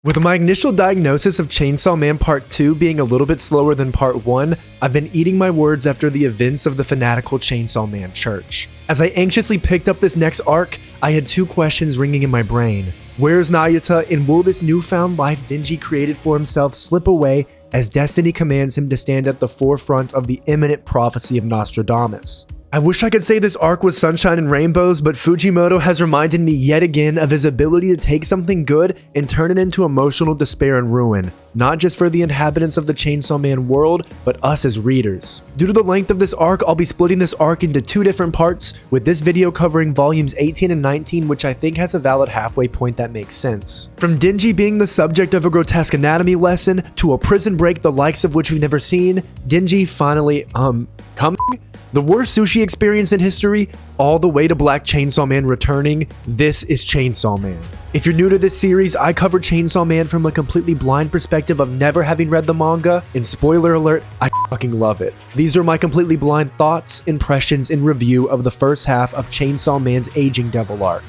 With my initial diagnosis of Chainsaw Man Part 2 being a little bit slower than Part 1, I've been eating my words after the events of the fanatical Chainsaw Man Church. As I anxiously picked up this next arc, I had two questions ringing in my brain. Where's Nayuta, and will this newfound life Denji created for himself slip away as destiny commands him to stand at the forefront of the imminent prophecy of Nostradamus? I wish I could say this arc was sunshine and rainbows, but Fujimoto has reminded me yet again of his ability to take something good and turn it into emotional despair and ruin, not just for the inhabitants of the Chainsaw Man world, but us as readers. Due to the length of this arc, I'll be splitting this arc into two different parts, with this video covering volumes 18 and 19, which I think has a valid halfway point that makes sense. From Denji being the subject of a grotesque anatomy lesson, to a prison break the likes of which we've never seen, Denji finally, coming? The worst sushi experience in history, all the way to Black Chainsaw Man returning, this is Chainsaw Man. If you're new to this series, I cover Chainsaw Man from a completely blind perspective of never having read the manga, and spoiler alert, I fucking love it. These are my completely blind thoughts, impressions, and review of the first half of Chainsaw Man's Aging Devil arc.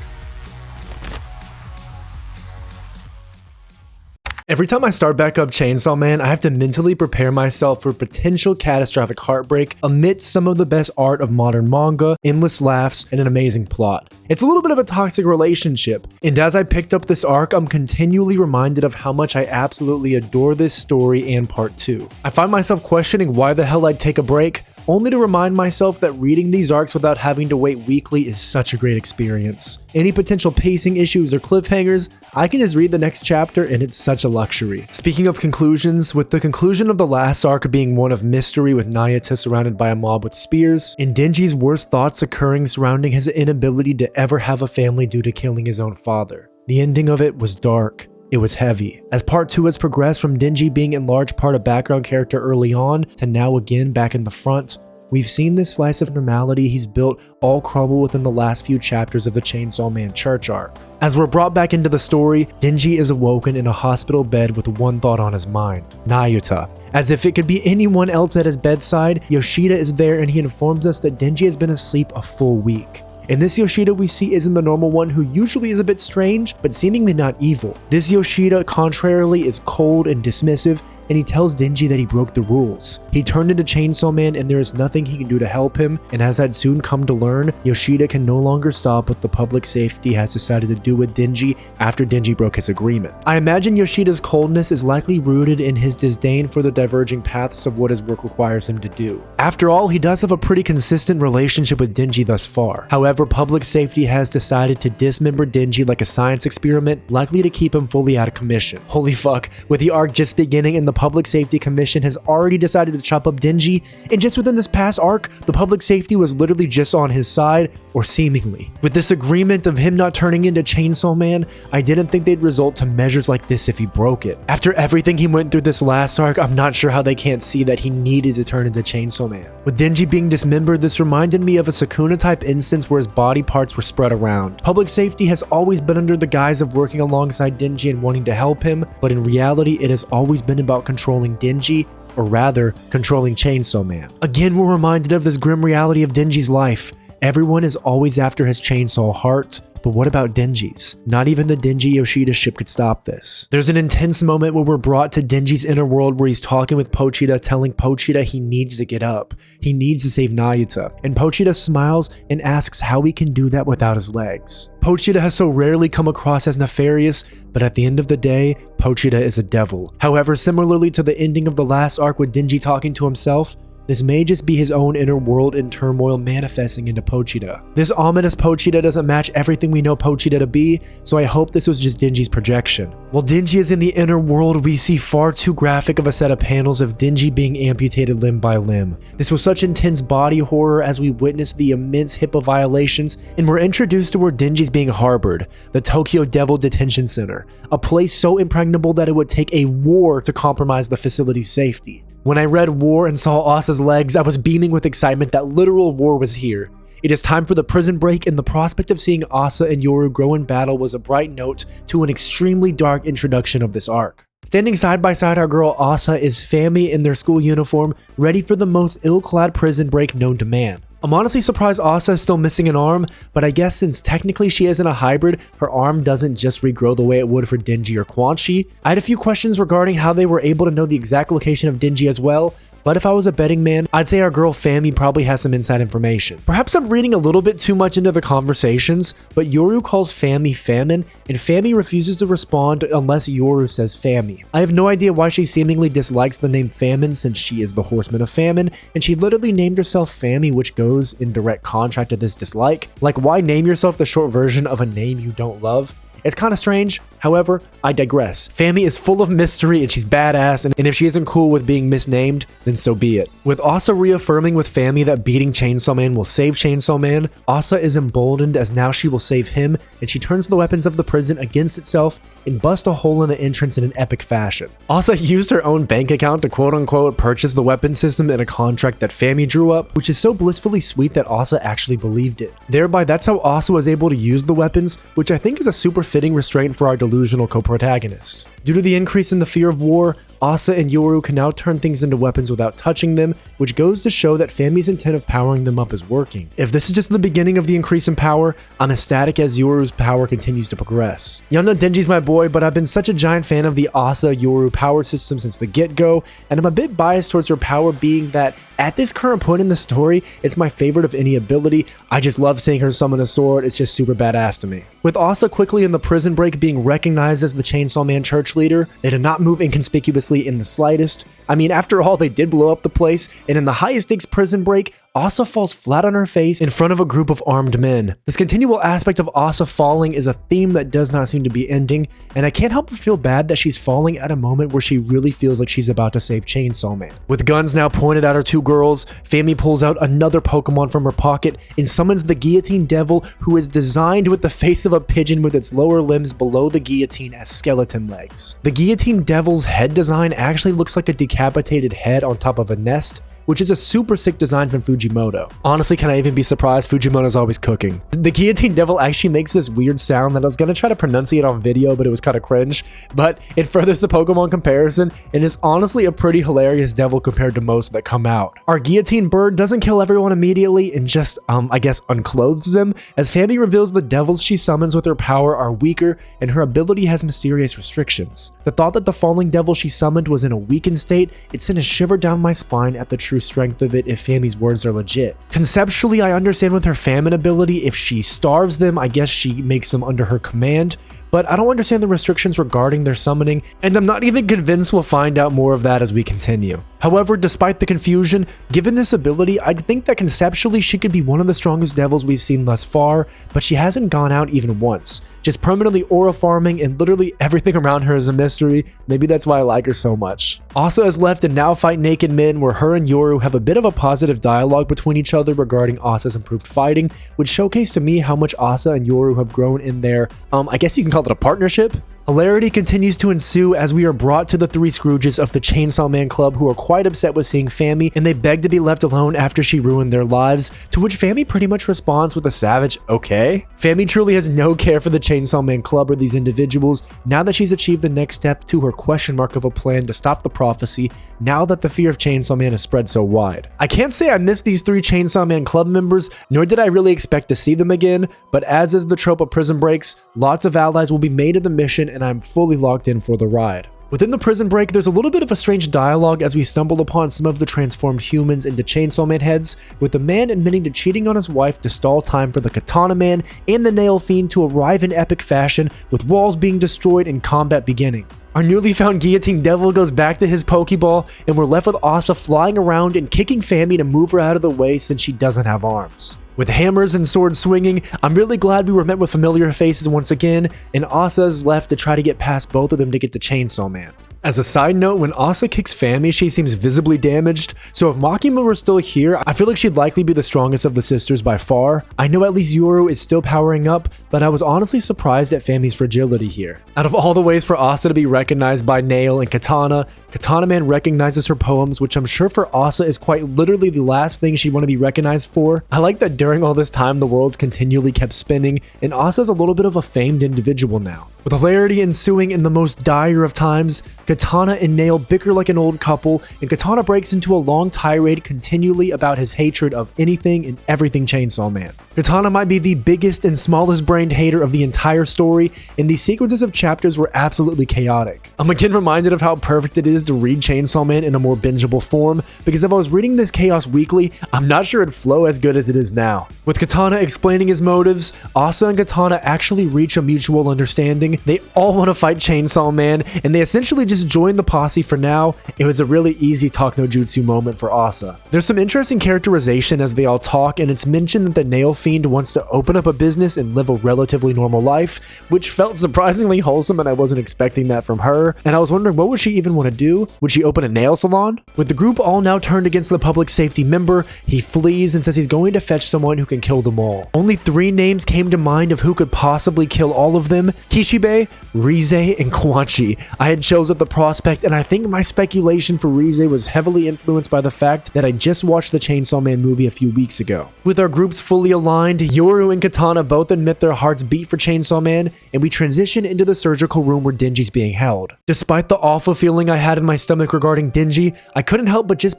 Every time I start back up Chainsaw Man, I have to mentally prepare myself for potential catastrophic heartbreak amidst some of the best art of modern manga, endless laughs, and an amazing plot. It's a little bit of a toxic relationship, and as I picked up this arc, I'm continually reminded of how much I absolutely adore this story and part 2. I find myself questioning why the hell I'd take a break, only to remind myself that reading these arcs without having to wait weekly is such a great experience. Any potential pacing issues or cliffhangers, I can just read the next chapter and it's such a luxury. Speaking of conclusions, with the conclusion of the last arc being one of mystery with Nayuta surrounded by a mob with spears, and Denji's worst thoughts occurring surrounding his inability to ever have a family due to killing his own father. The ending of it was dark. It was heavy. As part 2 has progressed from Denji being in large part a background character early on to now again back in the front, we've seen this slice of normality he's built all crumble within the last few chapters of the Chainsaw Man Church arc. As we're brought back into the story, Denji is awoken in a hospital bed with one thought on his mind: Nayuta. As if it could be anyone else at his bedside, Yoshida is there and he informs us that Denji has been asleep a full week. And this Yoshida we see isn't the normal one who usually is a bit strange, but seemingly not evil. This Yoshida, contrarily, is cold and dismissive, and he tells Denji that he broke the rules. He turned into Chainsaw Man and there is nothing he can do to help him, and as I'd soon come to learn, Yoshida can no longer stop what the public safety has decided to do with Denji after Denji broke his agreement. I imagine Yoshida's coldness is likely rooted in his disdain for the diverging paths of what his work requires him to do. After all, he does have a pretty consistent relationship with Denji thus far. However, public safety has decided to dismember Denji like a science experiment, likely to keep him fully out of commission. Holy fuck, with the arc just beginning and the Public Safety Commission has already decided to chop up Denji, and just within this past arc, the public safety was literally just on his side, or seemingly. With this agreement of him not turning into Chainsaw Man, I didn't think they'd result to measures like this if he broke it. After everything he went through this last arc, I'm not sure how they can't see that he needed to turn into Chainsaw Man. With Denji being dismembered, this reminded me of a Sukuna type instance where his body parts were spread around. Public safety has always been under the guise of working alongside Denji and wanting to help him, but in reality it has always been about controlling Denji, or rather, controlling Chainsaw Man. Again, we're reminded of this grim reality of Denji's life. Everyone is always after his chainsaw heart, but what about Denji's? Not even the Denji Yoshida ship could stop this. There's an intense moment where we're brought to Denji's inner world where he's talking with Pochita, telling Pochita he needs to get up. He needs to save Nayuta, and Pochita smiles and asks how he can do that without his legs. Pochita has so rarely come across as nefarious, but at the end of the day, Pochita is a devil. However, similarly to the ending of the last arc with Denji talking to himself, this may just be his own inner world in turmoil manifesting into Pochita. This ominous Pochita doesn't match everything we know Pochita to be, so I hope this was just Denji's projection. While Denji is in the inner world, we see far too graphic of a set of panels of Denji being amputated limb by limb. This was such intense body horror as we witnessed the immense HIPAA violations, and we're introduced to where Denji's being harbored, the Tokyo Devil Detention Center, a place so impregnable that it would take a war to compromise the facility's safety. When I read war and saw Asa's legs, I was beaming with excitement that literal war was here. It is time for the prison break, and the prospect of seeing Asa and Yoru grow in battle was a bright note to an extremely dark introduction of this arc. Standing side by side our girl Asa is Fami in their school uniform, ready for the most ill-clad prison break known to man. I'm honestly surprised Asa is still missing an arm, but I guess since technically she isn't a hybrid, her arm doesn't just regrow the way it would for Denji or Quanxi. I had a few questions regarding how they were able to know the exact location of Denji as well, but if I was a betting man, I'd say our girl Fami probably has some inside information. Perhaps I'm reading a little bit too much into the conversations, but Yoru calls Fami Famine, and Fami refuses to respond unless Yoru says Fami. I have no idea why she seemingly dislikes the name Famine since she is the horseman of famine, and she literally named herself Fami, which goes in direct contrast to this dislike. Like, why name yourself the short version of a name you don't love? It's kind of strange, however, I digress. Fami is full of mystery and she's badass, and if she isn't cool with being misnamed, then so be it. With Asa reaffirming with Fami that beating Chainsaw Man will save Chainsaw Man, Asa is emboldened as now she will save him, and she turns the weapons of the prison against itself and busts a hole in the entrance in an epic fashion. Asa used her own bank account to quote-unquote purchase the weapon system in a contract that Fami drew up, which is so blissfully sweet that Asa actually believed it. Thereby, that's how Asa was able to use the weapons, which I think is a super fitting restraint for our delusional co-protagonist. Due to the increase in the fear of war, Asa and Yoru can now turn things into weapons without touching them, which goes to show that Fami's intent of powering them up is working. If this is just the beginning of the increase in power, I'm ecstatic as Yoru's power continues to progress. Y'all know Denji's my boy, but I've been such a giant fan of the Asa-Yoru power system since the get-go, and I'm a bit biased towards her power being that at this current point in the story, it's my favorite of any ability. I just love seeing her summon a sword, it's just super badass to me. With Asa quickly in the prison break being recognized as the Chainsaw Man church leader, they did not move inconspicuously in the slightest. I mean, after all, they did blow up the place, and in the highest stakes prison break, Asa falls flat on her face in front of a group of armed men. This continual aspect of Asa falling is a theme that does not seem to be ending, and I can't help but feel bad that she's falling at a moment where she really feels like she's about to save Chainsaw Man. With guns now pointed at her two girls, Fami pulls out another Pokemon from her pocket and summons the Guillotine Devil, who is designed with the face of a pigeon with its lower limbs below the guillotine as skeleton legs. The Guillotine Devil's head design actually looks like a decapitated head on top of a nest, which is a super sick design from Fujimoto. Honestly, can I even be surprised? Fujimoto's always cooking. The Guillotine Devil actually makes this weird sound that I was gonna try to pronunciate on video, but it was kind of cringe. But it furthers the Pokemon comparison, and is honestly a pretty hilarious devil compared to most that come out. Our Guillotine Bird doesn't kill everyone immediately and just, I guess, unclothes them, as Fami reveals the devils she summons with her power are weaker, and her ability has mysterious restrictions. The thought that the falling devil she summoned was in a weakened state, it sent a shiver down my spine at the true strength of it if Fami's words are legit. Conceptually, I understand with her famine ability, if she starves them, I guess she makes them under her command, but I don't understand the restrictions regarding their summoning, and I'm not even convinced we'll find out more of that as we continue. However, despite the confusion, given this ability, I'd think that conceptually she could be one of the strongest devils we've seen thus far, but she hasn't gone out even once, just permanently aura farming, and literally everything around her is a mystery. Maybe that's why I like her so much. Asa is left in Now Fight Naked Men, where her and Yoru have a bit of a positive dialogue between each other regarding Asa's improved fighting, which showcased to me how much Asa and Yoru have grown in their, I guess you can call it a partnership? Hilarity continues to ensue as we are brought to the three Scrooges of the Chainsaw Man Club, who are quite upset with seeing Fami, and they beg to be left alone after she ruined their lives, to which Fami pretty much responds with a savage, okay? Fami truly has no care for the Chainsaw Man Club or these individuals now that she's achieved the next step to her question mark of a plan to stop the prophecy, now that the fear of Chainsaw Man has spread so wide. I can't say I missed these three Chainsaw Man Club members, nor did I really expect to see them again, but as is the trope of prison breaks, lots of allies will be made in the mission, and I'm fully locked in for the ride. Within the prison break, there's a little bit of a strange dialogue as we stumble upon some of the transformed humans into Chainsaw Man heads, with the man admitting to cheating on his wife to stall time for the Katana Man and the Nail Fiend to arrive in epic fashion, with walls being destroyed and combat beginning. Our newly found Guillotine Devil goes back to his Pokeball, and we're left with Asa flying around and kicking Fami to move her out of the way since she doesn't have arms. With hammers and swords swinging, I'm really glad we were met with familiar faces once again, and Asa is left to try to get past both of them to get to Chainsaw Man. As a side note, when Asa kicks Fami, she seems visibly damaged, so if Makima were still here, I feel like she'd likely be the strongest of the sisters by far. I know at least Yoru is still powering up, but I was honestly surprised at Fami's fragility here. Out of all the ways for Asa to be recognized by Nail and Katana, Katana Man recognizes her poems, which I'm sure for Asa is quite literally the last thing she'd want to be recognized for. I like that during all this time, the worlds continually kept spinning, and Asa's a little bit of a famed individual now. With hilarity ensuing in the most dire of times, Katana and Nail bicker like an old couple, and Katana breaks into a long tirade continually about his hatred of anything and everything Chainsaw Man. Katana might be the biggest and smallest brained hater of the entire story, and these sequences of chapters were absolutely chaotic. I'm again reminded of how perfect it is to read Chainsaw Man in a more bingeable form, because if I was reading this chaos weekly, I'm not sure it'd flow as good as it is now. With Katana explaining his motives, Asa and Katana actually reach a mutual understanding. They all want to fight Chainsaw Man, and they essentially just join the posse for now. It was a really easy talk no jutsu moment for Asa. There's some interesting characterization as they all talk, and it's mentioned that the Nail Fiend wants to open up a business and live a relatively normal life, which felt surprisingly wholesome, and I wasn't expecting that from her. And I was wondering, what would she even want to do? Would she open a nail salon? With the group all now turned against the public safety member, he flees and says he's going to fetch someone who can kill them all. Only 3 names came to mind of who could possibly kill all of them: Kishibe, Rize, and Quanxi. I had chose up the prospect, and I think my speculation for Rize was heavily influenced by the fact that I just watched the Chainsaw Man movie a few weeks ago. With our groups fully aligned, Yoru and Katana both admit their hearts beat for Chainsaw Man, and we transition into the surgical room where Denji's being held. Despite the awful feeling I had in my stomach regarding Denji, I couldn't help but just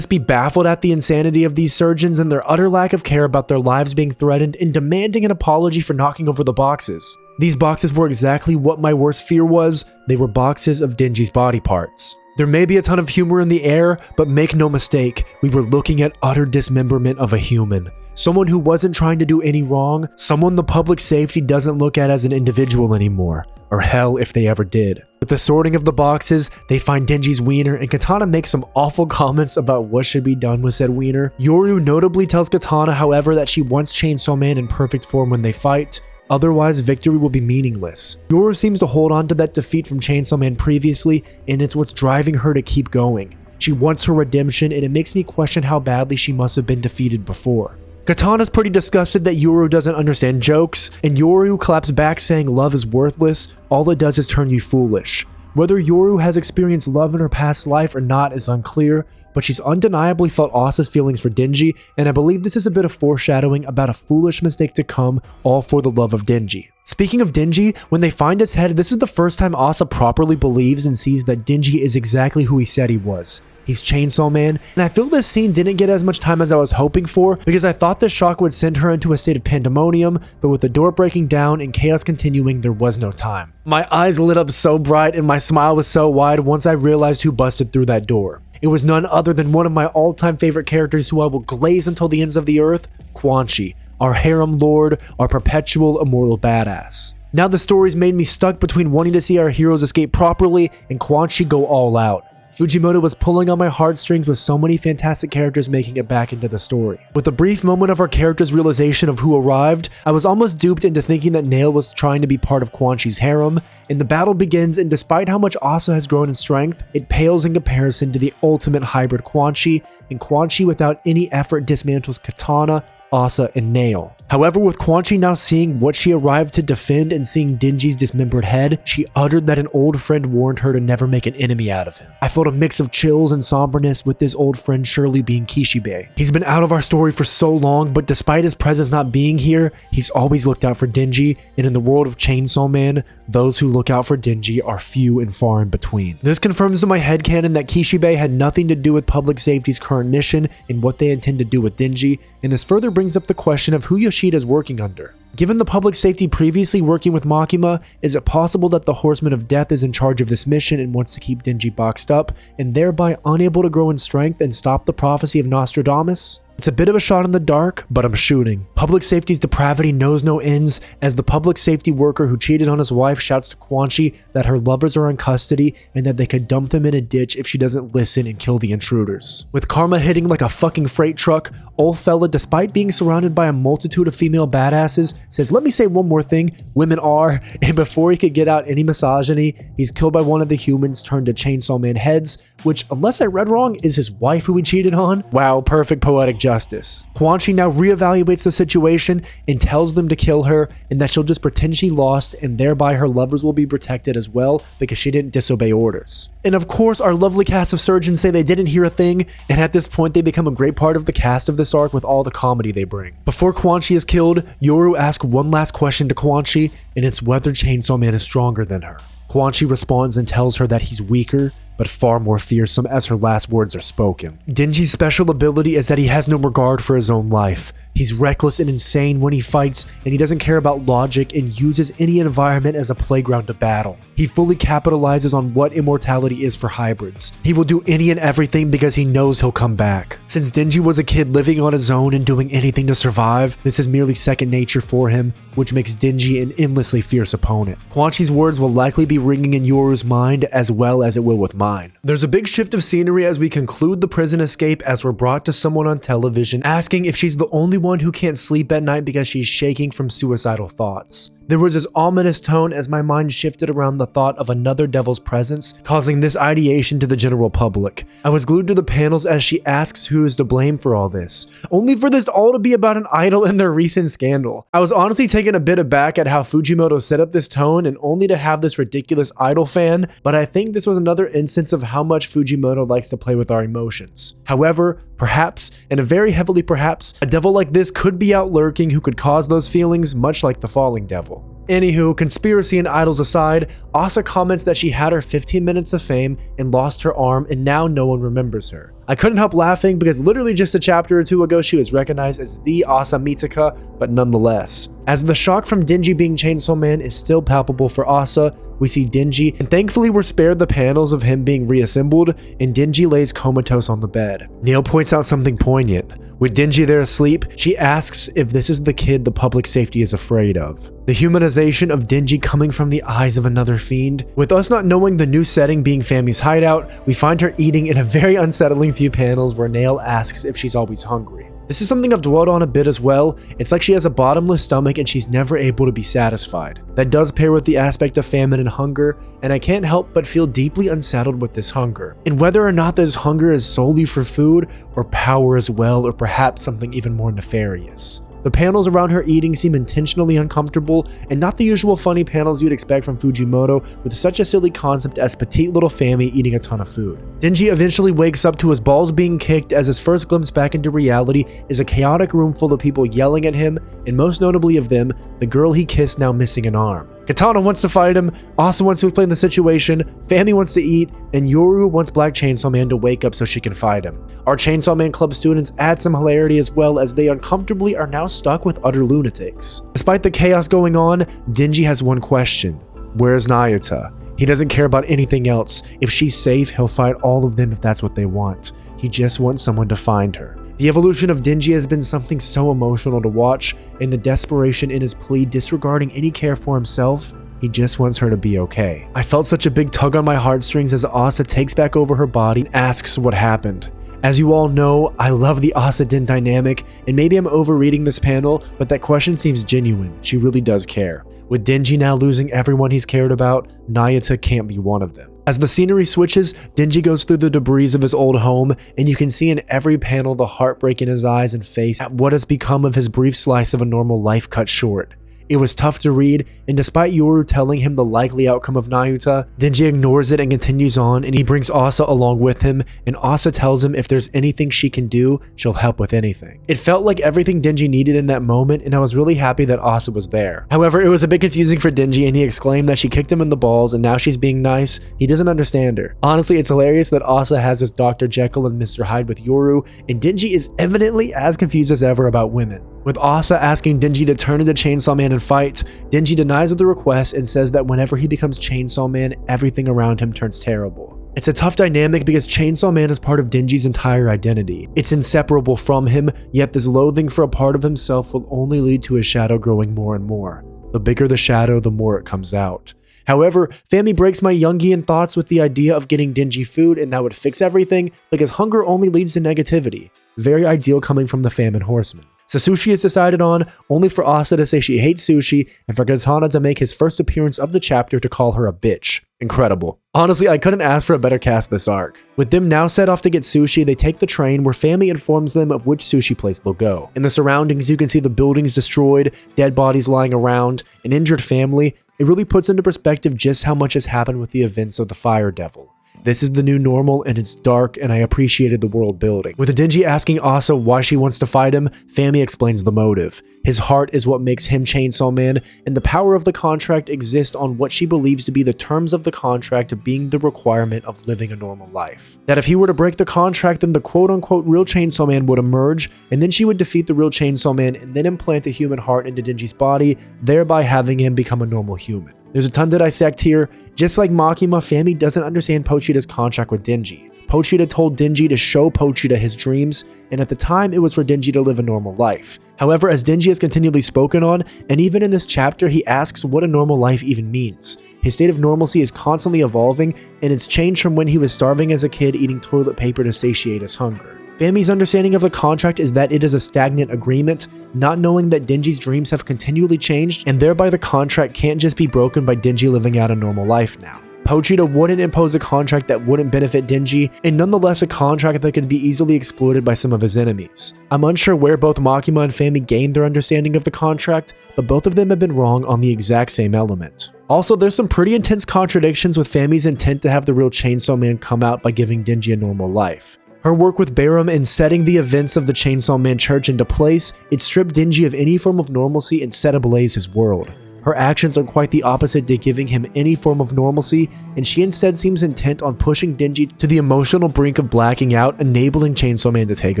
be baffled at the insanity of these surgeons and their utter lack of care about their lives being threatened and demanding an apology for knocking over the boxes. These boxes were exactly what my worst fear was. They were boxes of Denji's body parts. There may be a ton of humor in the air, but make no mistake, we were looking at utter dismemberment of a human. Someone who wasn't trying to do any wrong, someone the public safety doesn't look at as an individual anymore. Or hell, if they ever did. With the sorting of the boxes, they find Denji's wiener, and Katana makes some awful comments about what should be done with said wiener. Yoru notably tells Katana, however, that she wants Chainsaw Man in perfect form when they fight. Otherwise, victory will be meaningless. Yoru seems to hold on to that defeat from Chainsaw Man previously, and it's what's driving her to keep going. She wants her redemption, and it makes me question how badly she must have been defeated before. Katana's pretty disgusted that Yoru doesn't understand jokes, and Yoru claps back saying love is worthless. All it does is turn you foolish. Whether Yoru has experienced love in her past life or not is unclear, but she's undeniably felt Asa's feelings for Denji, and I believe this is a bit of foreshadowing about a foolish mistake to come, all for the love of Denji. Speaking of Denji, when they find his head, this is the first time Asa properly believes and sees that Denji is exactly who he said he was. He's Chainsaw Man, and I feel this scene didn't get as much time as I was hoping for, because I thought this shock would send her into a state of pandemonium, but with the door breaking down and chaos continuing, there was no time. My eyes lit up so bright and my smile was so wide once I realized who busted through that door. It was none other than one of my all-time favorite characters who I will glaze until the ends of the earth, Quanxi, our harem lord, our perpetual immortal badass. Now the story's made me stuck between wanting to see our heroes escape properly and Quanxi go all out. Fujimoto was pulling on my heartstrings with so many fantastic characters making it back into the story. With a brief moment of our character's realization of who arrived, I was almost duped into thinking that Nail was trying to be part of Quanxi's harem, and the battle begins, and despite how much Asa has grown in strength, it pales in comparison to the ultimate hybrid Quanxi, and Quanxi without any effort dismantles Katana, Asa, and Nail. However, with Quanxi now seeing what she arrived to defend and seeing Denji's dismembered head, she uttered that an old friend warned her to never make an enemy out of him. I felt a mix of chills and somberness with this old friend surely being Kishibe. He's been out of our story for so long, but despite his presence not being here, he's always looked out for Denji, and in the world of Chainsaw Man, those who look out for Denji are few and far in between. This confirms in my headcanon that Kishibe had nothing to do with public safety's current mission and what they intend to do with Denji, and this further brings up the question of who Yoshida is working under. Given the public safety previously working with Makima, is it possible that the Horseman of Death is in charge of this mission and wants to keep Denji boxed up, and thereby unable to grow in strength and stop the prophecy of Nostradamus? It's a bit of a shot in the dark, but I'm shooting. Public safety's depravity knows no ends, as the public safety worker who cheated on his wife shouts to Quanxi that her lovers are in custody and that they could dump them in a ditch if she doesn't listen and kill the intruders. With karma hitting like a fucking freight truck, old fella, despite being surrounded by a multitude of female badasses, says, "Let me say one more thing, women are," and before he could get out any misogyny, he's killed by one of the humans turned to Chainsaw Man heads, which, unless I read wrong, is his wife who he cheated on. Wow, perfect poetic justice. Quanxi now reevaluates the situation and tells them to kill her and that she'll just pretend she lost, and thereby her lovers will be protected as well because she didn't disobey orders. And of course, our lovely cast of surgeons say they didn't hear a thing, and at this point they become a great part of the cast of this arc with all the comedy they bring. Before Quanxi is killed, Yoru asks one last question to Quanxi, and it's whether Chainsaw Man is stronger than her. Quanxi responds and tells her that he's weaker, but far more fearsome as her last words are spoken. Denji's special ability is that he has no regard for his own life. He's reckless and insane when he fights, and he doesn't care about logic and uses any environment as a playground to battle. He fully capitalizes on what immortality is for hybrids. He will do any and everything because he knows he'll come back. Since Denji was a kid living on his own and doing anything to survive, this is merely second nature for him, which makes Denji an endlessly fierce opponent. Quanxi's words will likely be ringing in Yoru's mind as well as it will with mine. There's a big shift of scenery as we conclude the prison escape as we're brought to someone on television asking if she's the only one who can't sleep at night because she's shaking from suicidal thoughts. There was this ominous tone as my mind shifted around the thought of another devil's presence, causing this ideation to the general public. I was glued to the panels as she asks who is to blame for all this, only for this all to be about an idol and their recent scandal. I was honestly taken a bit aback at how Fujimoto set up this tone and only to have this ridiculous idol fan, but I think this was another instance of how much Fujimoto likes to play with our emotions. However, perhaps, and a very heavily perhaps, a devil like this could be out lurking who could cause those feelings much like the falling devil. Anywho, conspiracy and idols aside, Asa comments that she had her 15 minutes of fame and lost her arm and now no one remembers her. I couldn't help laughing because literally just a chapter or two ago she was recognized as the Asa Mitaka, but nonetheless. As the shock from Denji being Chainsaw Man is still palpable for Asa, we see Denji, and thankfully we're spared the panels of him being reassembled, and Denji lays comatose on the bed. Neil points out something poignant. With Denji there asleep, she asks if this is the kid the public safety is afraid of. The humanization of Denji coming from the eyes of another fiend. With us not knowing the new setting being Fami's hideout, we find her eating in a very unsettling few panels where Nail asks if she's always hungry. This is something I've dwelled on a bit as well. It's like she has a bottomless stomach and she's never able to be satisfied. That does pair with the aspect of famine and hunger, and I can't help but feel deeply unsettled with this hunger. And whether or not this hunger is solely for food, or power as well, or perhaps something even more nefarious. The panels around her eating seem intentionally uncomfortable and not the usual funny panels you'd expect from Fujimoto with such a silly concept as petite little Fami eating a ton of food. Denji eventually wakes up to his balls being kicked as his first glimpse back into reality is a chaotic room full of people yelling at him, and most notably of them, the girl he kissed now missing an arm. Katana wants to fight him, Asa wants to explain the situation, Fami wants to eat, and Yoru wants Black Chainsaw Man to wake up so she can fight him. Our Chainsaw Man Club students add some hilarity as well as they uncomfortably are now stuck with utter lunatics. Despite the chaos going on, Denji has one question. Where's Nayuta? He doesn't care about anything else. If she's safe, he'll fight all of them if that's what they want. He just wants someone to find her. The evolution of Denji has been something so emotional to watch, and the desperation in his plea disregarding any care for himself. He just wants her to be okay. I felt such a big tug on my heartstrings as Asa takes back over her body and asks what happened. As you all know, I love the Asa-Din dynamic, and maybe I'm overreading this panel, but that question seems genuine. She really does care. With Denji now losing everyone he's cared about, Nayuta can't be one of them. As the scenery switches, Denji goes through the debris of his old home, and you can see in every panel the heartbreak in his eyes and face at what has become of his brief slice of a normal life cut short. It was tough to read, and despite Yoru telling him the likely outcome of Nayuta, Denji ignores it and continues on, and he brings Asa along with him, and Asa tells him if there's anything she can do, she'll help with anything. It felt like everything Denji needed in that moment, and I was really happy that Asa was there. However, it was a bit confusing for Denji, and he exclaimed that she kicked him in the balls, and now she's being nice. He doesn't understand her. Honestly, it's hilarious that Asa has this Dr. Jekyll and Mr. Hyde with Yoru, and Denji is evidently as confused as ever about women. With Asa asking Denji to turn into Chainsaw Man and fight, Denji denies the request and says that whenever he becomes Chainsaw Man, everything around him turns terrible. It's a tough dynamic because Chainsaw Man is part of Denji's entire identity. It's inseparable from him, yet this loathing for a part of himself will only lead to his shadow growing more and more. The bigger the shadow, the more it comes out. However, Fami breaks my Jungian thoughts with the idea of getting Denji food and that would fix everything because hunger only leads to negativity. Very ideal coming from the famine horseman. So sushi is decided on, only for Asa to say she hates sushi, and for Katana to make his first appearance of the chapter to call her a bitch. Incredible. Honestly, I couldn't ask for a better cast this arc. With them now set off to get sushi, they take the train where Fami informs them of which sushi place they'll go. In the surroundings, you can see the buildings destroyed, dead bodies lying around, an injured family. It really puts into perspective just how much has happened with the events of the Fire Devil. This is the new normal and it's dark and I appreciated the world building. With Denji asking Asa why she wants to fight him, Fami explains the motive. His heart is what makes him Chainsaw Man, and the power of the contract exists on what she believes to be the terms of the contract being the requirement of living a normal life. That if he were to break the contract, then the quote-unquote real Chainsaw Man would emerge, and then she would defeat the real Chainsaw Man and then implant a human heart into Denji's body, thereby having him become a normal human. There's a ton to dissect here. Just like Makima, Fami doesn't understand Pochita's contract with Denji. Pochita told Denji to show Pochita his dreams, and at the time it was for Denji to live a normal life. However, as Denji has continually spoken on, and even in this chapter, he asks what a normal life even means. His state of normalcy is constantly evolving, and it's changed from when he was starving as a kid eating toilet paper to satiate his hunger. Fami's understanding of the contract is that it is a stagnant agreement, not knowing that Denji's dreams have continually changed, and thereby the contract can't just be broken by Denji living out a normal life now. Pochita wouldn't impose a contract that wouldn't benefit Denji, and nonetheless a contract that could be easily exploited by some of his enemies. I'm unsure where both Makima and Fami gained their understanding of the contract, but both of them have been wrong on the exact same element. Also, there's some pretty intense contradictions with Fami's intent to have the real Chainsaw Man come out by giving Denji a normal life. Her work with Barum in setting the events of the Chainsaw Man Church into place, it stripped Denji of any form of normalcy and set ablaze his world. Her actions are quite the opposite to giving him any form of normalcy, and she instead seems intent on pushing Denji to the emotional brink of blacking out, enabling Chainsaw Man to take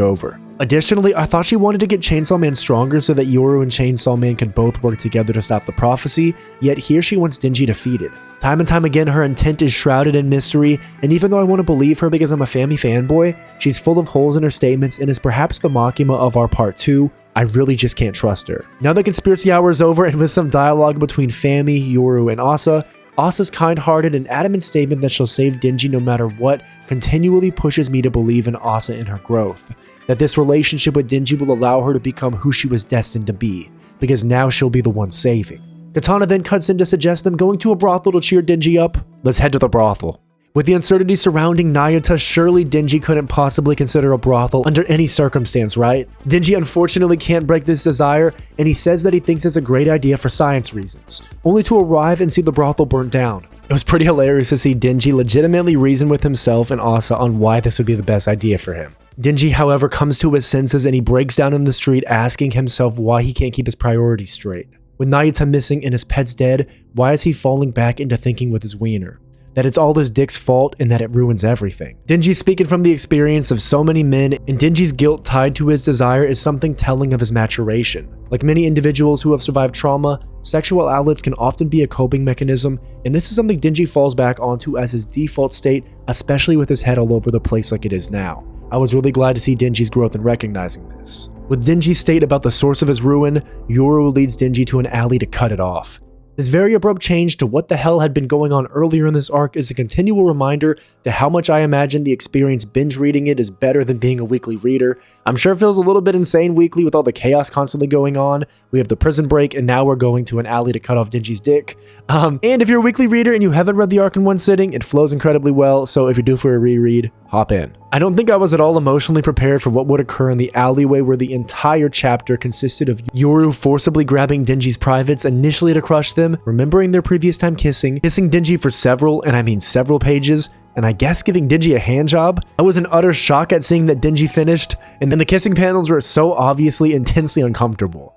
over. Additionally, I thought she wanted to get Chainsaw Man stronger so that Yoru and Chainsaw Man could both work together to stop the prophecy, yet here she wants Denji defeated. Time and time again, her intent is shrouded in mystery, and even though I want to believe her because I'm a Fami fanboy, she's full of holes in her statements and is perhaps the Makima of our part 2. I really just can't trust her. Now the conspiracy hour is over, and with some dialogue between Fami, Yoru, and Asa, Asa's kind-hearted and adamant statement that she'll save Denji no matter what continually pushes me to believe in Asa and her growth. That this relationship with Denji will allow her to become who she was destined to be, because now she'll be the one saving. Katana then cuts in to suggest them going to a brothel to cheer Denji up. Let's head to the brothel. With the uncertainty surrounding Nayuta, surely Denji couldn't possibly consider a brothel under any circumstance, right? Denji unfortunately can't break this desire, and he says that he thinks it's a great idea for science reasons, only to arrive and see the brothel burnt down. It was pretty hilarious to see Denji legitimately reason with himself and Asa on why this would be the best idea for him. Denji, however, comes to his senses and he breaks down in the street asking himself why he can't keep his priorities straight. With Nayuta missing and his pets dead, why is he falling back into thinking with his wiener? That it's all his dick's fault and that it ruins everything. Denji's speaking from the experience of so many men, and Denji's guilt tied to his desire is something telling of his maturation. Like many individuals who have survived trauma, sexual outlets can often be a coping mechanism, and this is something Denji falls back onto as his default state, especially with his head all over the place like it is now. I was really glad to see Denji's growth in recognizing this. With Denji's state about the source of his ruin, Yoru leads Denji to an alley to cut it off. This very abrupt change to what the hell had been going on earlier in this arc is a continual reminder to how much I imagine the experience binge reading it is better than being a weekly reader. I'm sure it feels a little bit insane weekly with all the chaos constantly going on. We have the prison break and now we're going to an alley to cut off Denji's dick. And if you're a weekly reader and you haven't read the arc in one sitting, it flows incredibly well, so if you're due for a reread, hop in. I don't think I was at all emotionally prepared for what would occur in the alleyway where the entire chapter consisted of Yoru forcibly grabbing Denji's privates initially to crush them, remembering their previous time kissing Denji for several, and I mean several pages, and I guess giving Denji a handjob. I was in utter shock at seeing that Denji finished, and then the kissing panels were so obviously intensely uncomfortable.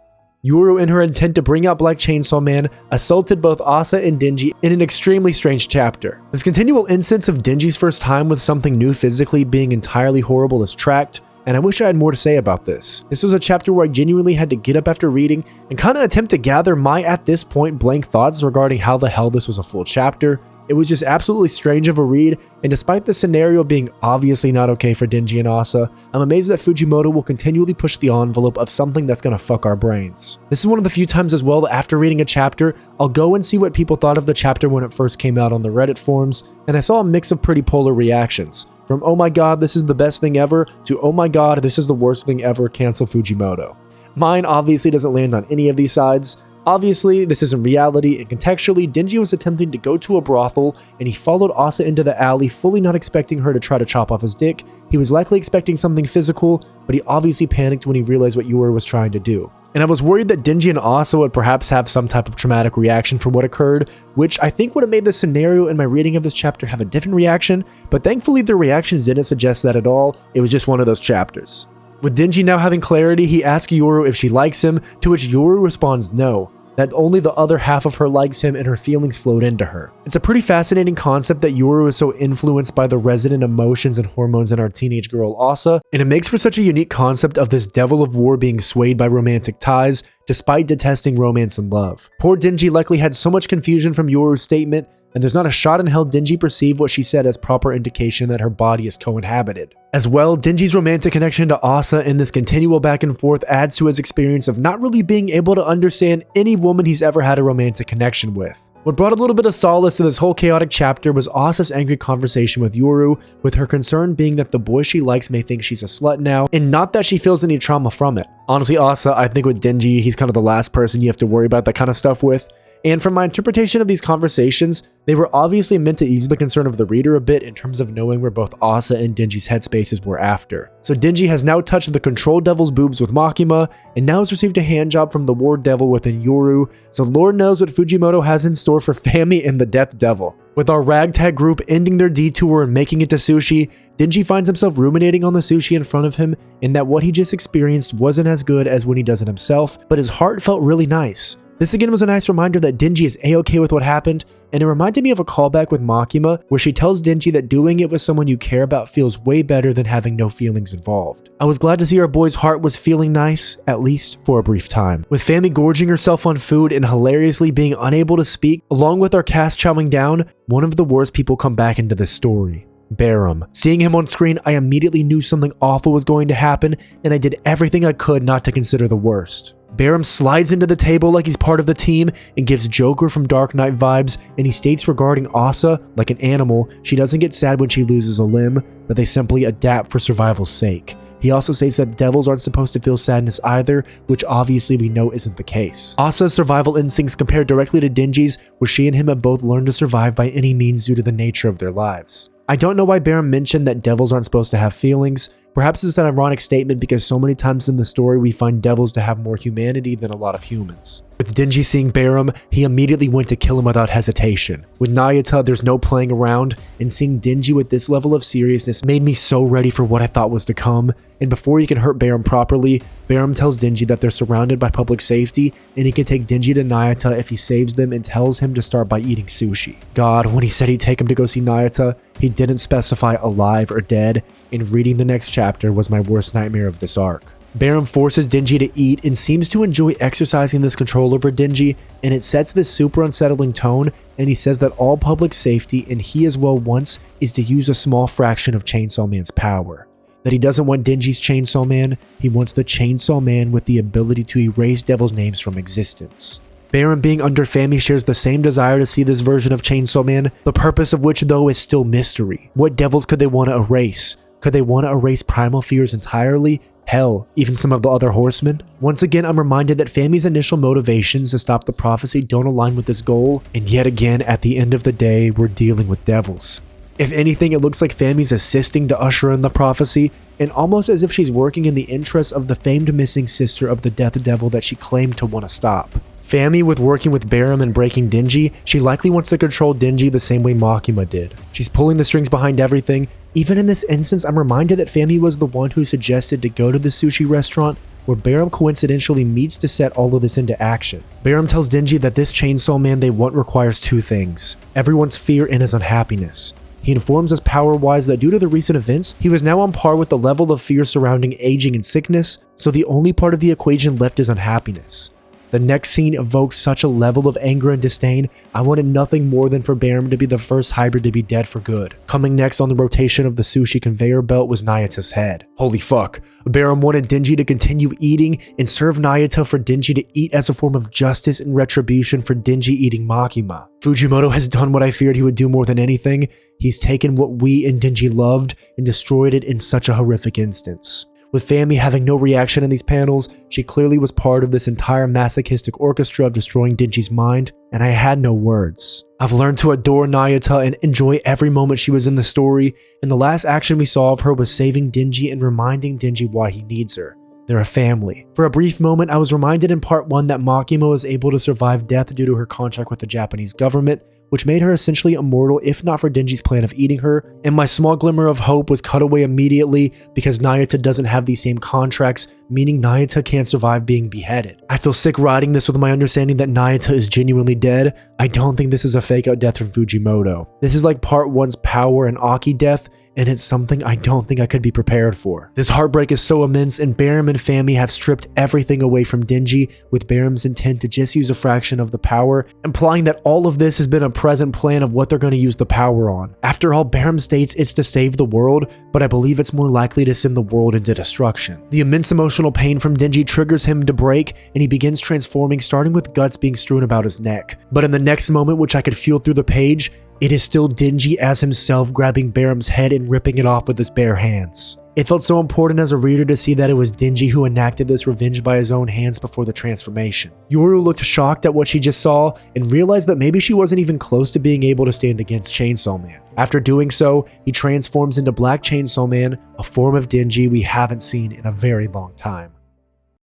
Yoru, in her intent to bring out Black Chainsaw Man, assaulted both Asa and Denji in an extremely strange chapter. This continual instance of Denji's first time with something new physically being entirely horrible is tracked, and I wish I had more to say about this. This was a chapter where I genuinely had to get up after reading and kind of attempt to gather my at this point blank thoughts regarding how the hell this was a full chapter. It was just absolutely strange of a read, and despite the scenario being obviously not okay for Denji and Asa, I'm amazed that Fujimoto will continually push the envelope of something that's gonna fuck our brains. This is one of the few times as well that after reading a chapter, I'll go and see what people thought of the chapter when it first came out on the Reddit forums, and I saw a mix of pretty polar reactions. From oh my god, this is the best thing ever, to oh my god, this is the worst thing ever, cancel Fujimoto. Mine obviously doesn't land on any of these sides. Obviously, this isn't reality, and contextually, Denji was attempting to go to a brothel, and he followed Asa into the alley, fully not expecting her to try to chop off his dick. He was likely expecting something physical, but he obviously panicked when he realized what Yuru was trying to do. And I was worried that Denji and Asa would perhaps have some type of traumatic reaction for what occurred, which I think would have made the scenario in my reading of this chapter have a different reaction, but thankfully their reactions didn't suggest that at all. It was just one of those chapters. With Denji now having clarity, he asks Yuru if she likes him, to which Yuru responds no, that only the other half of her likes him and her feelings flowed into her. It's a pretty fascinating concept that Yuru is so influenced by the resident emotions and hormones in our teenage girl Asa, and it makes for such a unique concept of this devil of war being swayed by romantic ties, despite detesting romance and love. Poor Denji likely had so much confusion from Yoru's statement, and there's not a shot in hell Denji perceived what she said as proper indication that her body is co-inhabited. As well, Denji's romantic connection to Asa in this continual back and forth adds to his experience of not really being able to understand any woman he's ever had a romantic connection with. What brought a little bit of solace to this whole chaotic chapter was Asa's angry conversation with Yuru, with her concern being that the boy she likes may think she's a slut now, and not that she feels any trauma from it. Honestly, Asa, I think with Denji, he's kind of the last person you have to worry about that kind of stuff with. And from my interpretation of these conversations, they were obviously meant to ease the concern of the reader a bit in terms of knowing where both Asa and Denji's headspaces were after. So Denji has now touched the control devil's boobs with Makima, and now has received a handjob from the war devil within Yuru, so Lord knows what Fujimoto has in store for Fami and the Death Devil. With our ragtag group ending their detour and making it to sushi, Denji finds himself ruminating on the sushi in front of him, and that what he just experienced wasn't as good as when he does it himself, but his heart felt really nice. This again was a nice reminder that Denji is a-okay with what happened, and it reminded me of a callback with Makima where she tells Denji that doing it with someone you care about feels way better than having no feelings involved. I was glad to see our boy's heart was feeling nice, at least for a brief time. With Fami gorging herself on food and hilariously being unable to speak, along with our cast chowing down, one of the worst people come back into this story. Barum. Seeing him on screen, I immediately knew something awful was going to happen, and I did everything I could not to consider the worst. Barum slides into the table like he's part of the team and gives Joker from Dark Knight vibes, and he states regarding Asa, like an animal, she doesn't get sad when she loses a limb, that they simply adapt for survival's sake. He also states that devils aren't supposed to feel sadness either, which obviously we know isn't the case. Asa's survival instincts compare directly to Denji's, where she and him have both learned to survive by any means due to the nature of their lives. I don't know why Barum mentioned that devils aren't supposed to have feelings. Perhaps it's an ironic statement because so many times in the story we find devils to have more humanity than a lot of humans. With Denji seeing Barum, he immediately went to kill him without hesitation. With Nayata, there's no playing around, and seeing Denji with this level of seriousness made me so ready for what I thought was to come. And before he can hurt Barum properly, Barum tells Denji that they're surrounded by public safety, and he can take Denji to Nayata if he saves them, and tells him to start by eating sushi. God, when he said he'd take him to go see Nayata, he didn't specify alive or dead, and reading the next chapter was my worst nightmare of this arc. Barum forces Denji to eat and seems to enjoy exercising this control over Denji, and it sets this super unsettling tone, and he says that all public safety, and he as well wants, is to use a small fraction of Chainsaw Man's power. That he doesn't want Denji's Chainsaw Man, he wants the Chainsaw Man with the ability to erase devils' names from existence. Barum, being under Fami, shares the same desire to see this version of Chainsaw Man, the purpose of which though is still mystery. What devils could they want to erase? Could they want to erase primal fears entirely? Hell, even some of the other horsemen? Once again, I'm reminded that Fami's initial motivations to stop the prophecy don't align with this goal, and yet again, at the end of the day, we're dealing with devils. If anything, it looks like Fami's assisting to usher in the prophecy, and almost as if she's working in the interests of the famed missing sister of the Death Devil that she claimed to want to stop. Fami, with working with Barum and breaking Denji, she likely wants to control Denji the same way Makima did. She's pulling the strings behind everything. Even in this instance, I'm reminded that Fami was the one who suggested to go to the sushi restaurant where Barum coincidentally meets to set all of this into action. Barum tells Denji that this Chainsaw Man they want requires two things: everyone's fear and his unhappiness. He informs us power-wise that due to the recent events, he was now on par with the level of fear surrounding aging and sickness, so the only part of the equation left is unhappiness. The next scene evoked such a level of anger and disdain, I wanted nothing more than for Barum to be the first hybrid to be dead for good. Coming next on the rotation of the sushi conveyor belt was Nayata's head. Holy fuck, Barum wanted Denji to continue eating and serve Nayata for Denji to eat as a form of justice and retribution for Denji eating Makima. Fujimoto has done what I feared he would do more than anything. He's taken what we and Denji loved and destroyed it in such a horrific instance. With Fami having no reaction in these panels, she clearly was part of this entire masochistic orchestra of destroying Denji's mind, and I had no words. I've learned to adore Nayata and enjoy every moment she was in the story, and the last action we saw of her was saving Denji and reminding Denji why he needs her. They're a family. For a brief moment, I was reminded in part 1 that Makima was able to survive death due to her contract with the Japanese government, which made her essentially immortal if not for Denji's plan of eating her, and my small glimmer of hope was cut away immediately because Nayata doesn't have these same contracts, meaning Nayata can't survive being beheaded. I feel sick writing this with my understanding that Nayata is genuinely dead. I don't think this is a fake out death from Fujimoto. This is like part 1's Power and Aki death, and it's something I don't think I could be prepared for. This heartbreak is so immense, and Barum and Fami have stripped everything away from Denji, with Barum's intent to just use a fraction of the power, implying that all of this has been a present plan of what they're going to use the power on. After all, Barum states it's to save the world, but I believe it's more likely to send the world into destruction. The immense emotional pain from Denji triggers him to break, and he begins transforming, starting with guts being strewn about his neck. But in the next moment, which I could feel through the page, it is still Denji as himself grabbing Barum's head and ripping it off with his bare hands. It felt so important as a reader to see that it was Denji who enacted this revenge by his own hands before the transformation. Yoru looked shocked at what she just saw and realized that maybe she wasn't even close to being able to stand against Chainsawman. After doing so, he transforms into Black Chainsawman, a form of Denji we haven't seen in a very long time.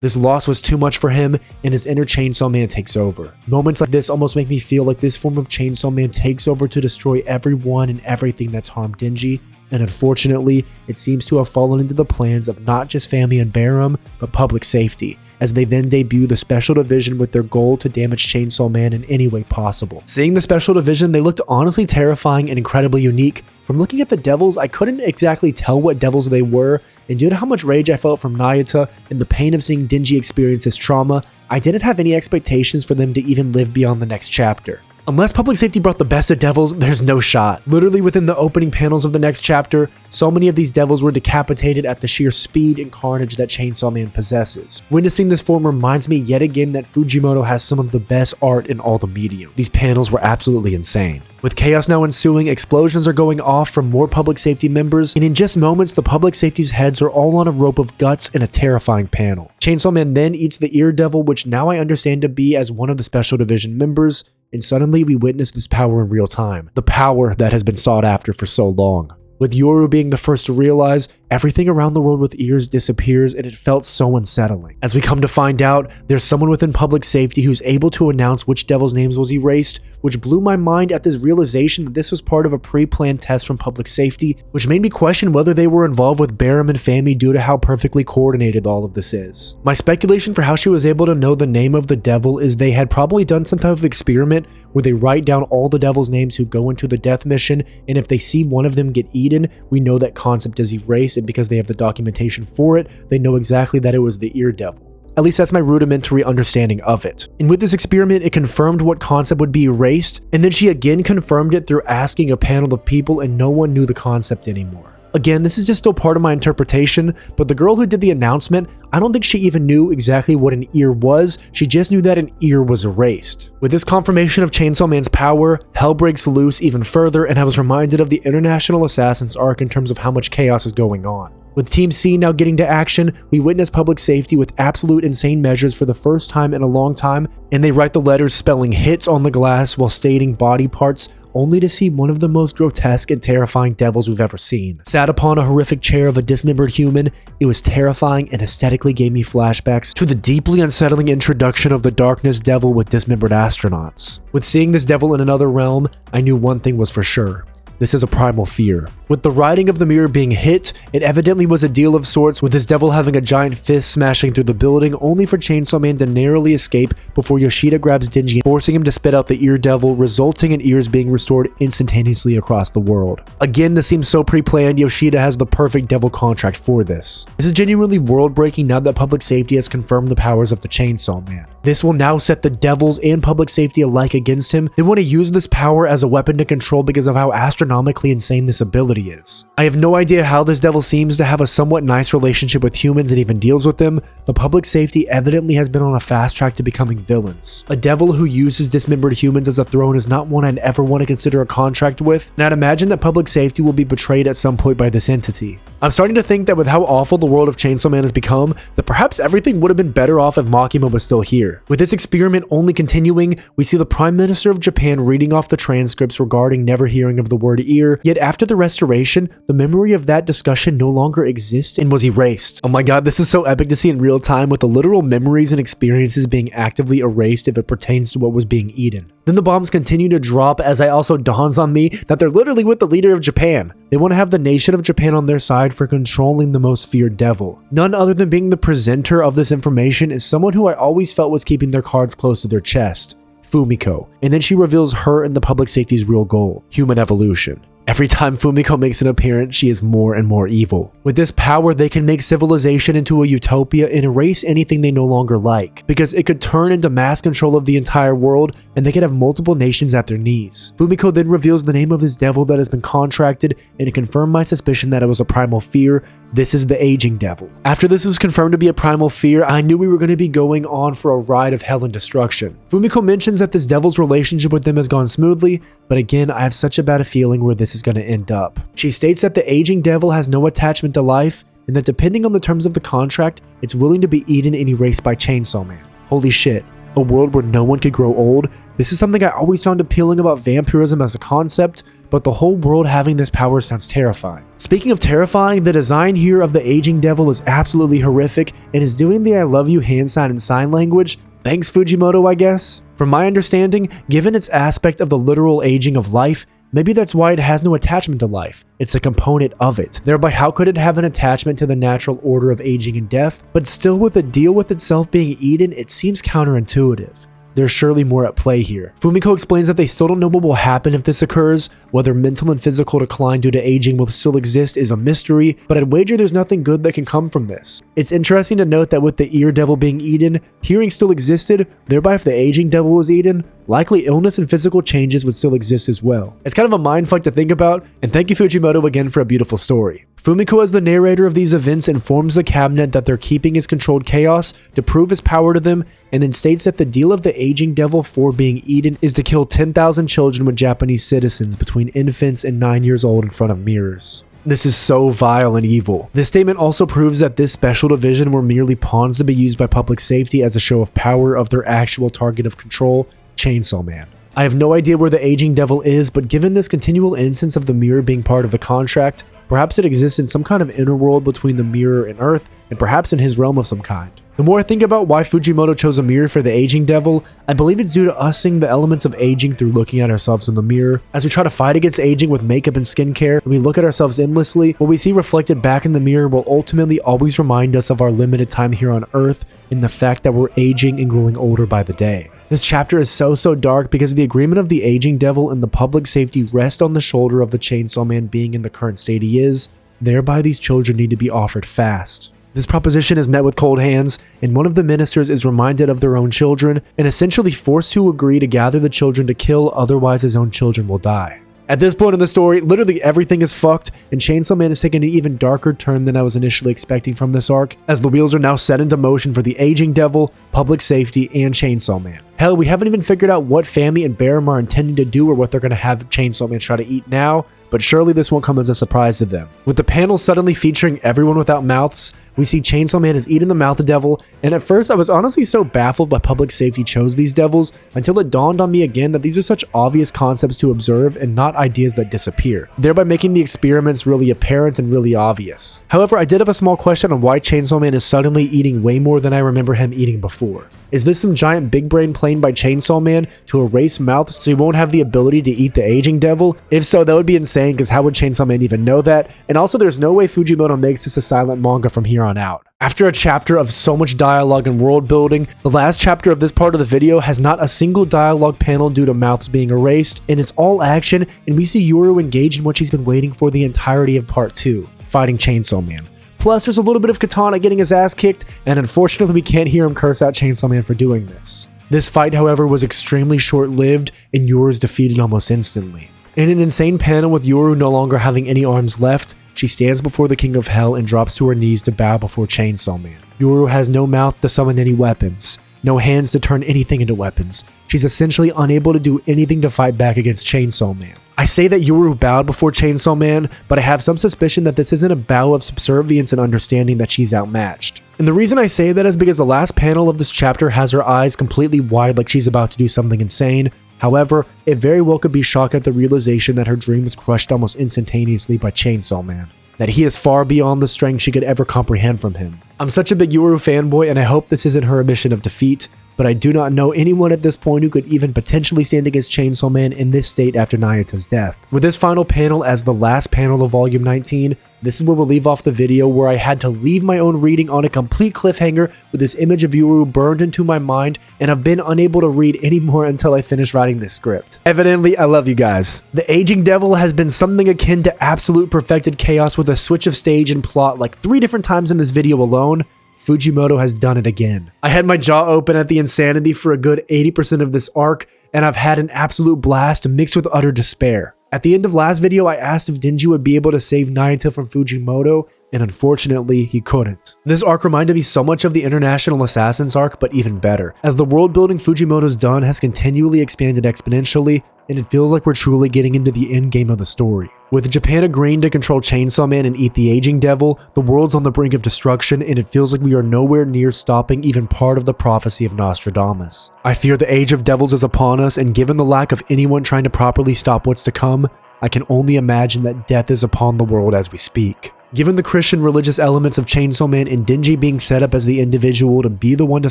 This loss was too much for him, and his inner Chainsaw Man takes over. Moments like this almost make me feel like this form of Chainsaw Man takes over to destroy everyone and everything that's harmed Denji, and unfortunately, it seems to have fallen into the plans of not just Fami and Barum, but public safety, as they then debut the Special Division with their goal to damage Chainsaw Man in any way possible. Seeing the Special Division, they looked honestly terrifying and incredibly unique. From looking at the devils, I couldn't exactly tell what devils they were, and due to how much rage I felt from Nayata and the pain of seeing Denji experience this trauma, I didn't have any expectations for them to even live beyond the next chapter. Unless public safety brought the best of devils, there's no shot. Literally within the opening panels of the next chapter, so many of these devils were decapitated at the sheer speed and carnage that Chainsaw Man possesses. Witnessing this form reminds me yet again that Fujimoto has some of the best art in all the medium. These panels were absolutely insane. With chaos now ensuing, explosions are going off from more public safety members, and in just moments, the public safety's heads are all on a rope of guts in a terrifying panel. Chainsaw Man then eats the ear devil, which now I understand to be as one of the Special Division members, and suddenly we witness this power in real time. The power that has been sought after for so long. With Yoru being the first to realize, everything around the world with ears disappears, and it felt so unsettling. As we come to find out, there's someone within public safety who's able to announce which devil's names was erased, which blew my mind at this realization that this was part of a pre-planned test from public safety, which made me question whether they were involved with Barum and Fami due to how perfectly coordinated all of this is. My speculation for how she was able to know the name of the devil is they had probably done some type of experiment where they write down all the devil's names who go into the death mission, and if they see one of them get eaten, we know that concept is erased, and because they have the documentation for it, they know exactly that it was the ear devil. At least that's my rudimentary understanding of it. And with this experiment, it confirmed what concept would be erased, and then she again confirmed it through asking a panel of people, and no one knew the concept anymore. Again, this is just still part of my interpretation, but the girl who did the announcement, I don't think she even knew exactly what an ear was, she just knew that an ear was erased. With this confirmation of Chainsaw Man's power, hell breaks loose even further, and I was reminded of the International Assassins arc in terms of how much chaos is going on. With Team C now getting to action, we witness public safety with absolute insane measures for the first time in a long time, and they write the letters spelling hits on the glass while stating body parts, only to see one of the most grotesque and terrifying devils we've ever seen. Sat upon a horrific chair of a dismembered human, it was terrifying and aesthetically gave me flashbacks to the deeply unsettling introduction of the Darkness Devil with dismembered astronauts. With seeing this devil in another realm, I knew one thing was for sure. This is a primal fear. With the writing of the mirror being hit, it evidently was a deal of sorts, with this devil having a giant fist smashing through the building, only for Chainsaw Man to narrowly escape before Yoshida grabs Denji, forcing him to spit out the ear devil, resulting in ears being restored instantaneously across the world. Again, this seems so pre-planned. Yoshida has the perfect devil contract for this. This is genuinely world-breaking now that public safety has confirmed the powers of the Chainsaw Man. This will now set the devils and public safety alike against him. They want to use this power as a weapon to control because of how astronomically insane this ability is. I have no idea how this devil seems to have a somewhat nice relationship with humans and even deals with them, but public safety evidently has been on a fast track to becoming villains. A devil who uses dismembered humans as a throne is not one I'd ever want to consider a contract with, and I'd imagine that public safety will be betrayed at some point by this entity. I'm starting to think that with how awful the world of Chainsaw Man has become, that perhaps everything would have been better off if Makima was still here. With this experiment only continuing, we see the Prime Minister of Japan reading off the transcripts regarding never hearing of the word ear, yet after the restoration, the memory of that discussion no longer exists and was erased. Oh my god, this is so epic to see in real time, with the literal memories and experiences being actively erased if it pertains to what was being eaten. Then the bombs continue to drop as it also dawns on me that they're literally with the leader of Japan. They want to have the nation of Japan on their side for controlling the most feared devil. None other than being the presenter of this information is someone who I always felt was keeping their cards close to their chest, Fumiko. And then she reveals her and the public safety's real goal, human evolution. Every time Fumiko makes an appearance, she is more and more evil. With this power, they can make civilization into a utopia and erase anything they no longer like, because it could turn into mass control of the entire world and they could have multiple nations at their knees. Fumiko then reveals the name of this devil that has been contracted, and it confirmed my suspicion that it was a primal fear. This is the aging devil. After this was confirmed to be a primal fear, I knew we were going to be going on for a ride of hell and destruction. Fumiko mentions that this devil's relationship with them has gone smoothly, but again, I have such a bad feeling where this is going to end up. She states that the aging devil has no attachment to life, and that depending on the terms of the contract, it's willing to be eaten and erased by Chainsaw Man. Holy shit. A world where no one could grow old? This is something I always found appealing about vampirism as a concept, but the whole world having this power sounds terrifying. Speaking of terrifying, the design here of the aging devil is absolutely horrific and is doing the I love you hand sign in sign language. Thanks Fujimoto, I guess. From my understanding, given its aspect of the literal aging of life, maybe that's why it has no attachment to life. It's a component of it. Thereby, how could it have an attachment to the natural order of aging and death, but still with the deal with itself being eaten, it seems counterintuitive. There's surely more at play here. Fumiko explains that they still don't know what will happen if this occurs. Whether mental and physical decline due to aging will still exist is a mystery, but I'd wager there's nothing good that can come from this. It's interesting to note that with the ear devil being eaten, hearing still existed, thereby if the aging devil was eaten, likely illness and physical changes would still exist as well. It's kind of a mindfuck to think about, and thank you Fujimoto again for a beautiful story. Fumiko, as the narrator of these events, informs the cabinet that they're keeping his controlled chaos to prove his power to them, and then states that the deal of the aging devil for being eaten is to kill 10,000 children with Japanese citizens between infants and 9 years old in front of mirrors. This is so vile and evil. This statement also proves that this special division were merely pawns to be used by public safety as a show of power of their actual target of control, Chainsaw Man. I have no idea where the aging devil is, but given this continual instance of the mirror being part of the contract, perhaps it exists in some kind of inner world between the mirror and Earth, and perhaps in his realm of some kind. The more I think about why Fujimoto chose a mirror for the aging devil, I believe it's due to us seeing the elements of aging through looking at ourselves in the mirror. As we try to fight against aging with makeup and skincare, and we look at ourselves endlessly, what we see reflected back in the mirror will ultimately always remind us of our limited time here on Earth and the fact that we're aging and growing older by the day. This chapter is so dark because the agreement of the aging devil and the public safety rest on the shoulder of the Chainsaw Man being in the current state he is, thereby these children need to be offered fast. This proposition is met with cold hands, and one of the ministers is reminded of their own children and essentially forced to agree to gather the children to kill, otherwise his own children will die. At this point in the story, literally everything is fucked, and Chainsaw Man is taking an even darker turn than I was initially expecting from this arc, as the wheels are now set into motion for the aging devil, public safety, and Chainsaw Man. Hell, we haven't even figured out what Fami and Barum are intending to do or what they're going to have Chainsaw Man try to eat now, but surely this won't come as a surprise to them. With the panel suddenly featuring everyone without mouths, we see Chainsaw Man has eaten the mouth of devil, and at first I was honestly so baffled by public safety chose these devils until it dawned on me again that these are such obvious concepts to observe and not ideas that disappear, thereby making the experiments really apparent and really obvious. However, I did have a small question on why Chainsaw Man is suddenly eating way more than I remember him eating before. Is this some giant big brain plan by Chainsaw Man to erase mouths so he won't have the ability to eat the aging devil? If so, that would be insane, because how would Chainsaw Man even know that? And also, there's no way Fujimoto makes this a silent manga from here on out. After a chapter of so much dialogue and world building, the last chapter of this part of the video has not a single dialogue panel due to mouths being erased, and it's all action, and we see Yoru engage in what she's been waiting for the entirety of part 2, fighting Chainsaw Man. Plus, there's a little bit of Katana getting his ass kicked, and unfortunately we can't hear him curse out Chainsaw Man for doing this. This fight, however, was extremely short-lived, and Yoru is defeated almost instantly. In an insane panel with Yoru no longer having any arms left, she stands before the King of Hell and drops to her knees to bow before Chainsaw Man. Yoru has no mouth to summon any weapons, no hands to turn anything into weapons. She's essentially unable to do anything to fight back against Chainsaw Man. I say that Yoru bowed before Chainsaw Man, but I have some suspicion that this isn't a bow of subservience and understanding that she's outmatched. And the reason I say that is because the last panel of this chapter has her eyes completely wide like she's about to do something insane. However, it very well could be shocked at the realization that her dream was crushed almost instantaneously by Chainsaw Man. That he is far beyond the strength she could ever comprehend from him. I'm such a big Yoru fanboy and I hope this isn't her admission of defeat, but I do not know anyone at this point who could even potentially stand against Chainsaw Man in this state after Nayata's death. With this final panel as the last panel of Volume 19, this is where we'll leave off the video, where I had to leave my own reading on a complete cliffhanger with this image of Yoru burned into my mind, and I've been unable to read anymore until I finish writing this script. Evidently, I love you guys. The Aging Devil has been something akin to absolute perfected chaos with a switch of stage and plot like 3 different times in this video alone. Fujimoto has done it again. I had my jaw open at the insanity for a good 80% of this arc, and I've had an absolute blast mixed with utter despair. At the end of last video, I asked if Denji would be able to save Nayata from Fujimoto, and unfortunately, he couldn't. This arc reminded me so much of the International Assassins arc, but even better, as the world building Fujimoto's done has continually expanded exponentially, and it feels like we're truly getting into the end game of the story. With Japan agreeing to control Chainsaw Man and eat the Aging Devil, the world's on the brink of destruction, and it feels like we are nowhere near stopping even part of the prophecy of Nostradamus. I fear the Age of Devils is upon us, and given the lack of anyone trying to properly stop what's to come, I can only imagine that death is upon the world as we speak. Given the Christian religious elements of Chainsaw Man and Denji being set up as the individual to be the one to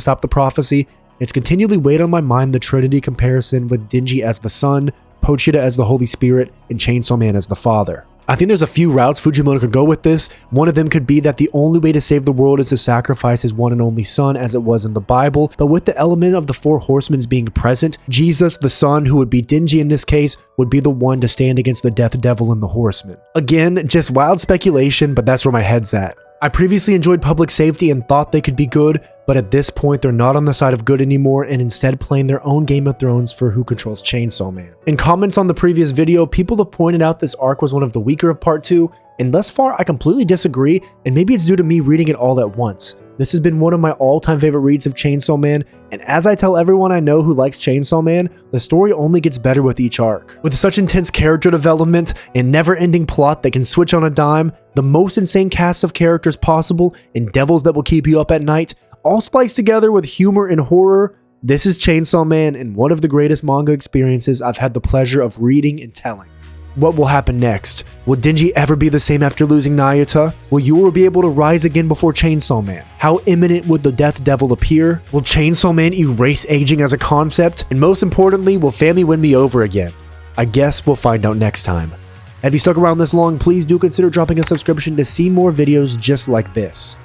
stop the prophecy, it's continually weighed on my mind the Trinity comparison with Denji as the Son, Pochita as the Holy Spirit, and Chainsaw Man as the Father. I think there's a few routes Fujimoto could go with this. One of them could be that the only way to save the world is to sacrifice his one and only son as it was in the Bible, but with the element of the 4 horsemen being present, Jesus, the son, who would be Denji in this case, would be the one to stand against the Death Devil and the Horsemen. Again, just wild speculation, but that's where my head's at. I previously enjoyed Public Safety and thought they could be good, but at this point they're not on the side of good anymore and instead playing their own Game of Thrones for who controls Chainsaw Man. In comments on the previous video, people have pointed out this arc was one of the weaker of Part 2, and thus far I completely disagree, and maybe it's due to me reading it all at once. This has been one of my all-time favorite reads of Chainsaw Man, and as I tell everyone I know who likes Chainsaw Man, the story only gets better with each arc. With such intense character development and never-ending plot that can switch on a dime, the most insane cast of characters possible, and devils that will keep you up at night, all spliced together with humor and horror, this is Chainsaw Man and one of the greatest manga experiences I've had the pleasure of reading and telling. What will happen next? Will Denji ever be the same after losing Nayata? Will Yoru be able to rise again before Chainsaw Man? How imminent would the Death Devil appear? Will Chainsaw Man erase aging as a concept? And most importantly, will family win me over again? I guess we'll find out next time. If you stuck around this long, please do consider dropping a subscription to see more videos just like this.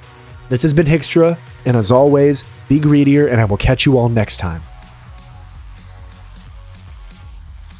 This has been Hickstra, and as always, be greedier, and I will catch you all next time.